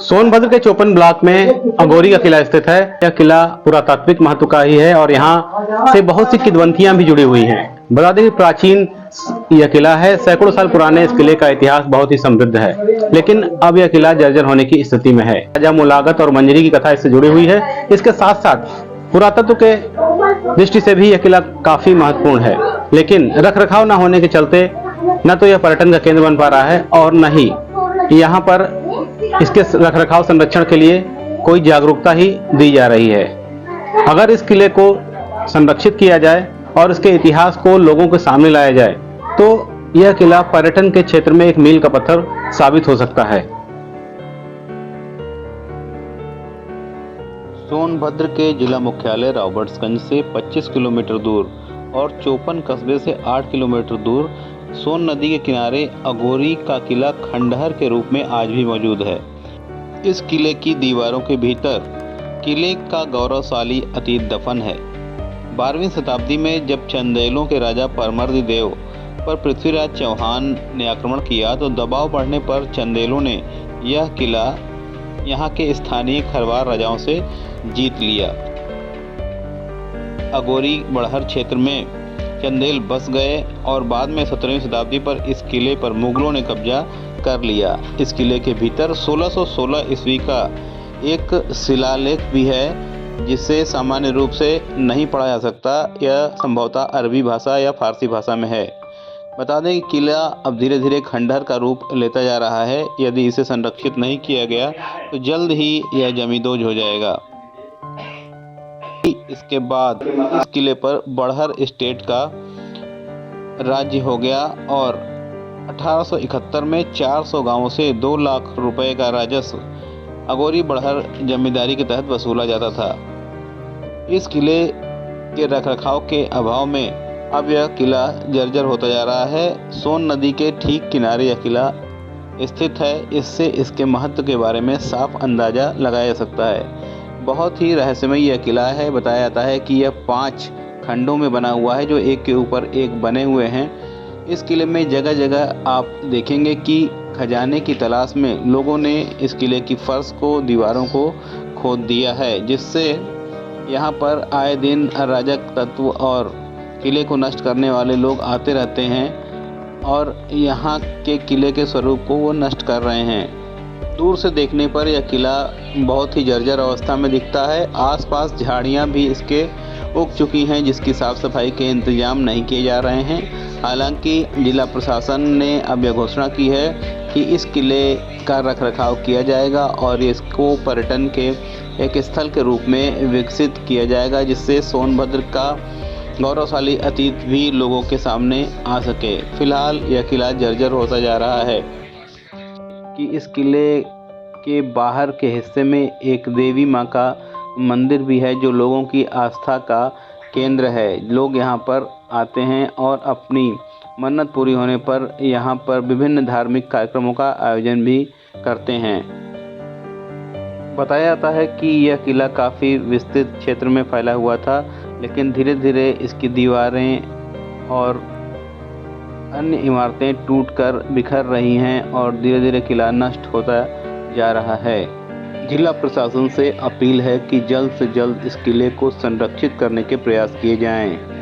सोनभद्र के चौपन ब्लॉक में अघोरी का किला स्थित है। यह किला पुरातात्विक महत्व का ही है और यहाँ से बहुत सी किंवदंतियां भी जुड़ी हुई हैं। बता दें कि प्राचीन यह किला है। सैकड़ों साल पुराने इस किले का इतिहास बहुत ही समृद्ध है, लेकिन अब यह किला जर्जर होने की स्थिति में है। राजा मुलागत और मंजरी की कथा इससे जुड़ी हुई है। इसके साथ साथ पुरातत्व के दृष्टि से भी यह किला काफी महत्वपूर्ण है, लेकिन रख रखाव न होने के चलते न तो यह पर्यटन का केंद्र बन पा रहा है और न ही यहाँ पर इसके रखरखाव संरक्षण के लिए कोई जागरूकता ही दी जा रही है। अगर इस किले को संरक्षित किया जाए और इसके इतिहास को लोगों के सामने लाया जाए तो यह किला पर्यटन के क्षेत्र में एक मील का पत्थर साबित हो सकता है। सोनभद्र के जिला मुख्यालय रॉबर्ट्सगंज से 25 किलोमीटर दूर और चौपन कस्बे से 8 किलोमीटर दूर सोन नदी के किनारे अघोरी का किला खंडहर के रूप में आज भी मौजूद है। इस किले की दीवारों के भीतर किले का गौरवशाली अतीत दफन है। 12वीं शताब्दी में जब चंदेलों के राजा परमर्द देव पर पृथ्वीराज चौहान ने आक्रमण किया तो दबाव बढ़ने पर चंदेलों ने यह किला यहाँ के स्थानीय खरवार राजाओं से जीत लिया। अघोरी बड़हर क्षेत्र में चंदेल बस गए और बाद में 17वीं शताब्दी पर इस किले पर मुगलों ने कब्जा कर लिया। इस किले के भीतर 1616 ईस्वी का एक शिलालेख भी है जिसे सामान्य रूप से नहीं पढ़ा जा सकता। यह संभवतः अरबी भाषा या फारसी भाषा में है। बता दें कि किला अब धीरे धीरे खंडहर का रूप लेता जा रहा है। यदि इसे संरक्षित नहीं किया गया तो जल्द ही यह जमींदोज हो जाएगा। इसके बाद इस किले पर बड़हर स्टेट का राज्य हो गया और 1871 में 400 गांवों से 2 लाख रुपए का राजस्व अघोरी बड़हर जमींदारी के तहत वसूला जाता था। इस किले के रखरखाव के अभाव में अब यह किला जर्जर होता जा रहा है। सोन नदी के ठीक किनारे यह किला स्थित है। इससे इसके महत्व के बारे में साफ अंदाजा लगाया जा सकता है। बहुत ही रहस्यमय यह किला है। बताया जाता है कि यह 5 खंडों में बना हुआ है जो एक के ऊपर एक बने हुए हैं। इस किले में जगह जगह आप देखेंगे कि खजाने की तलाश में लोगों ने इस किले की फर्श को, दीवारों को खोद दिया है, जिससे यहाँ पर आए दिन अराजक तत्व और किले को नष्ट करने वाले लोग आते रहते हैं और यहाँ के किले के स्वरूप को वो नष्ट कर रहे हैं। दूर से देखने पर यह किला बहुत ही जर्जर अवस्था में दिखता है। आसपास झाड़ियाँ भी इसके उग चुकी हैं जिसकी साफ सफाई के इंतजाम नहीं किए जा रहे हैं। हालांकि जिला प्रशासन ने अब यह घोषणा की है कि इस किले का रखरखाव किया जाएगा और इसको पर्यटन के एक स्थल के रूप में विकसित किया जाएगा, जिससे सोनभद्र का गौरवशाली अतीत भी लोगों के सामने आ सके। फिलहाल यह किला जर्जर होता जा रहा है कि इस किले के बाहर के हिस्से में एक देवी माँ का मंदिर भी है जो लोगों की आस्था का केंद्र है। लोग यहाँ पर आते हैं और अपनी मन्नत पूरी होने पर यहाँ पर विभिन्न धार्मिक कार्यक्रमों का आयोजन भी करते हैं। बताया जाता है कि यह किला काफ़ी विस्तृत क्षेत्र में फैला हुआ था, लेकिन धीरे धीरे इसकी दीवारें और अन्य इमारतें टूटकर बिखर रही हैं और धीरे धीरे किला नष्ट होता जा रहा है। जिला प्रशासन से अपील है कि जल्द से जल्द इस किले को संरक्षित करने के प्रयास किए जाएं।